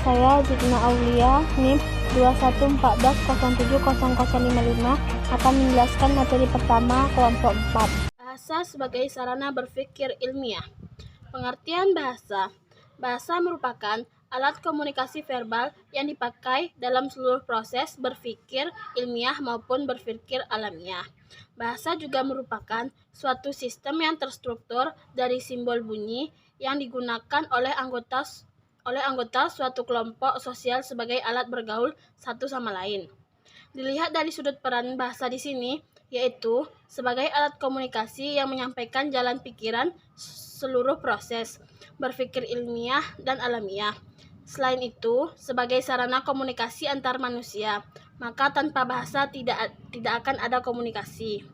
saya Jidna Aulia, NIM 2114070055 akan menjelaskan materi pertama kelompok 4. Bahasa sebagai sarana berpikir ilmiah. Pengertian bahasa. Bahasa merupakan alat komunikasi verbal yang dipakai dalam seluruh proses berpikir ilmiah maupun berpikir alamiah. Bahasa juga merupakan suatu sistem yang terstruktur dari simbol bunyi yang digunakan oleh anggota suatu kelompok sosial sebagai alat bergaul satu sama lain. Dilihat dari sudut peran bahasa di sini, yaitu sebagai alat komunikasi yang menyampaikan jalan pikiran seluruh proses berpikir ilmiah dan alamiah. Selain itu, sebagai sarana komunikasi antar manusia, maka tanpa bahasa tidak akan ada komunikasi.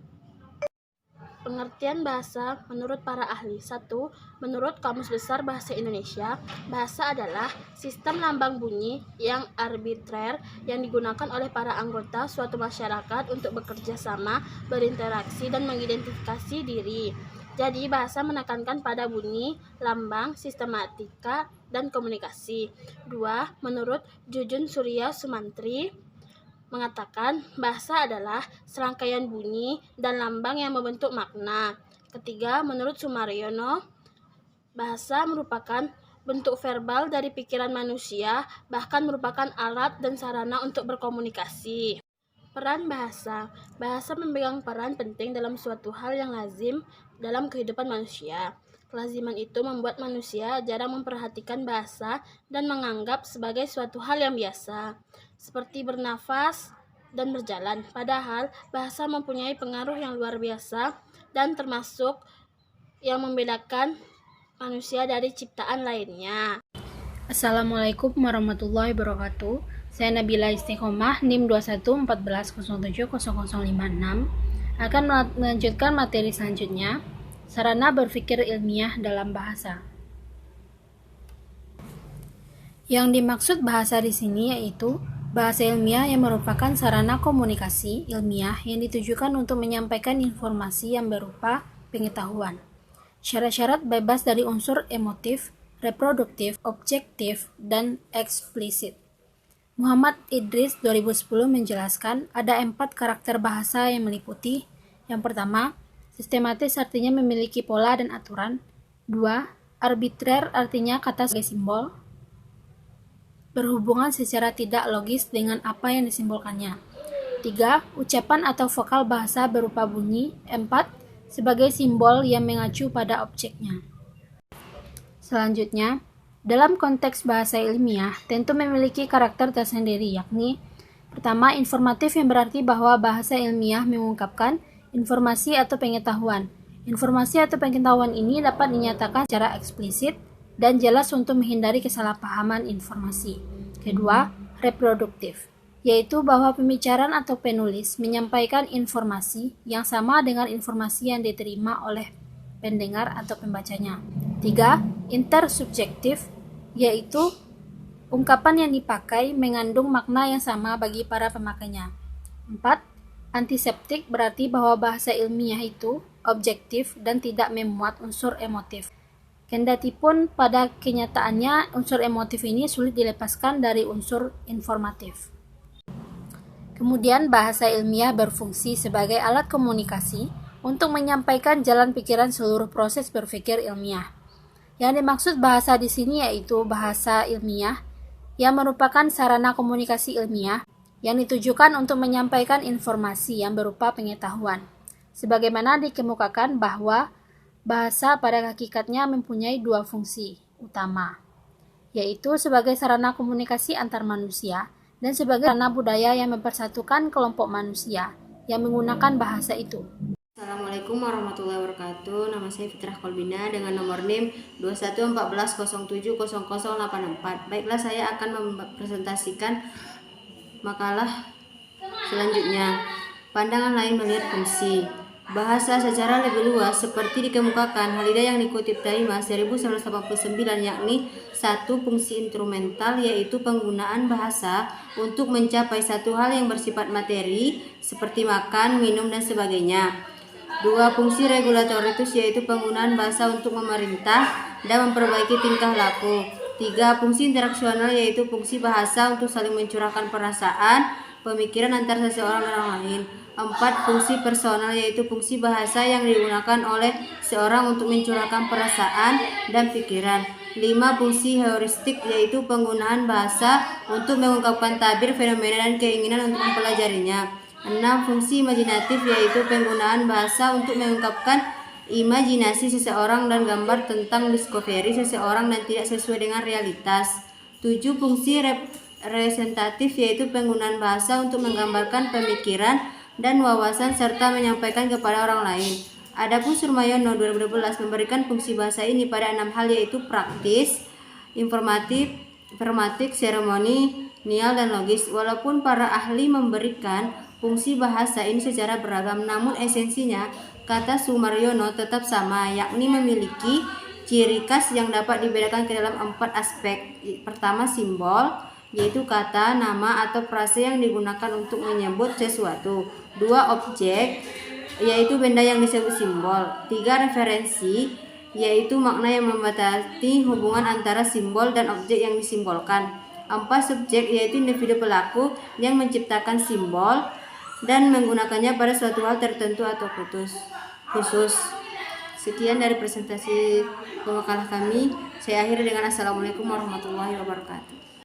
Pengertian bahasa menurut para ahli. 1. Menurut Kamus Besar Bahasa Indonesia, bahasa adalah sistem lambang bunyi yang arbitrer yang digunakan oleh para anggota suatu masyarakat untuk bekerja sama, berinteraksi, dan mengidentifikasi diri. Jadi, bahasa menekankan pada bunyi, lambang, sistematika, dan komunikasi. 2. Menurut Jujun Surya Sumantri, mengatakan bahasa adalah serangkaian bunyi dan lambang yang membentuk makna. Ketiga, menurut Sumaryono, bahasa merupakan bentuk verbal dari pikiran manusia, bahkan merupakan alat dan sarana untuk berkomunikasi. Peran bahasa. Bahasa memegang peran penting dalam suatu hal yang lazim dalam kehidupan manusia. Kelaziman itu membuat manusia jarang memperhatikan bahasa dan menganggap sebagai suatu hal yang biasa, seperti bernafas dan berjalan. Padahal, bahasa mempunyai pengaruh yang luar biasa dan termasuk yang membedakan manusia dari ciptaan lainnya. Assalamualaikum warahmatullahi wabarakatuh. Saya Nabila Istiqomah, NIM 2114070056 akan melanjutkan materi selanjutnya, sarana berpikir ilmiah dalam bahasa. Yang dimaksud bahasa di sini yaitu bahasa ilmiah yang merupakan sarana komunikasi ilmiah yang ditujukan untuk menyampaikan informasi yang berupa pengetahuan. Syarat-syarat bebas dari unsur emotif, reproduktif, objektif, dan eksplisit. Muhammad Idris 2010 menjelaskan ada 4 karakter bahasa yang meliputi. Yang pertama, sistematis artinya memiliki pola dan aturan. 2. Arbitrer artinya kata sebagai simbol, berhubungan secara tidak logis dengan apa yang disimbolkannya. 3. Ucapan atau vokal bahasa berupa bunyi. 4. Sebagai simbol yang mengacu pada objeknya. Selanjutnya, dalam konteks bahasa ilmiah tentu memiliki karakter tersendiri, yakni pertama, informatif yang berarti bahwa bahasa ilmiah mengungkapkan informasi atau pengetahuan. Informasi atau pengetahuan ini dapat dinyatakan secara eksplisit dan jelas untuk menghindari kesalahpahaman informasi. Kedua, reproduktif, yaitu bahwa pembicaraan atau penulis menyampaikan informasi yang sama dengan informasi yang diterima oleh pendengar atau pembacanya. 3. Intersubjektif, yaitu ungkapan yang dipakai mengandung makna yang sama bagi para pemakainya. 4. Antiseptik berarti bahwa bahasa ilmiah itu objektif dan tidak memuat unsur emotif. Kendatipun pada kenyataannya unsur emotif ini sulit dilepaskan dari unsur informatif. Kemudian bahasa ilmiah berfungsi sebagai alat komunikasi untuk menyampaikan jalan pikiran seluruh proses berpikir ilmiah. Yang dimaksud bahasa di sini yaitu bahasa ilmiah yang merupakan sarana komunikasi ilmiah yang ditujukan untuk menyampaikan informasi yang berupa pengetahuan. Sebagaimana dikemukakan bahwa bahasa pada hakikatnya mempunyai 2 fungsi utama, yaitu sebagai sarana komunikasi antar manusia dan sebagai sarana budaya yang mempersatukan kelompok manusia yang menggunakan bahasa itu. Assalamualaikum warahmatullahi wabarakatuh. Nama saya Fitrah Kolbina dengan nomor NIM 2114070084. Baiklah, saya akan mempresentasikan makalah selanjutnya. Pandangan lain melihat fungsi bahasa secara lebih luas seperti dikemukakan Halida yang dikutip dari Mas 1989, yakni 1. Fungsi instrumental, yaitu penggunaan bahasa untuk mencapai satu hal yang bersifat materi seperti makan, minum, dan sebagainya. 2. Fungsi regulatorius, yaitu penggunaan bahasa untuk memerintah dan memperbaiki tingkah laku. 3. Fungsi interaksional yaitu fungsi bahasa untuk saling mencurahkan perasaan, pemikiran antar seseorang dan orang lain. 4. Fungsi personal yaitu fungsi bahasa yang digunakan oleh seorang untuk mencurahkan perasaan dan pikiran. 5. Fungsi heuristik yaitu penggunaan bahasa untuk mengungkapkan tabir, fenomena, dan keinginan untuk mempelajarinya. 6. Fungsi imajinatif yaitu penggunaan bahasa untuk mengungkapkan imajinasi seseorang dan gambar tentang discovery seseorang dan tidak sesuai dengan realitas. 7. Fungsi representatif yaitu penggunaan bahasa untuk menggambarkan pemikiran dan wawasan serta menyampaikan kepada orang lain. Adapun Surmayono 2012 memberikan fungsi bahasa ini pada 6 hal yaitu praktis, informatif, pragmatik, seremonial, dan logis. Walaupun para ahli memberikan fungsi bahasa ini secara beragam, namun esensinya kata Sumaryono tetap sama, yakni memiliki ciri khas yang dapat dibedakan ke dalam 4 aspek. Pertama, simbol, yaitu kata, nama, atau frase yang digunakan untuk menyebut sesuatu. 2. Objek, yaitu benda yang disebut simbol. 3. Referensi, yaitu makna yang membatasi hubungan antara simbol dan objek yang disimbolkan. 4. Subjek, yaitu individu pelaku yang menciptakan simbol dan menggunakannya pada suatu hal tertentu atau khusus. Sekian dari presentasi pemakalah kami. Saya akhiri dengan Assalamualaikum warahmatullahi wabarakatuh.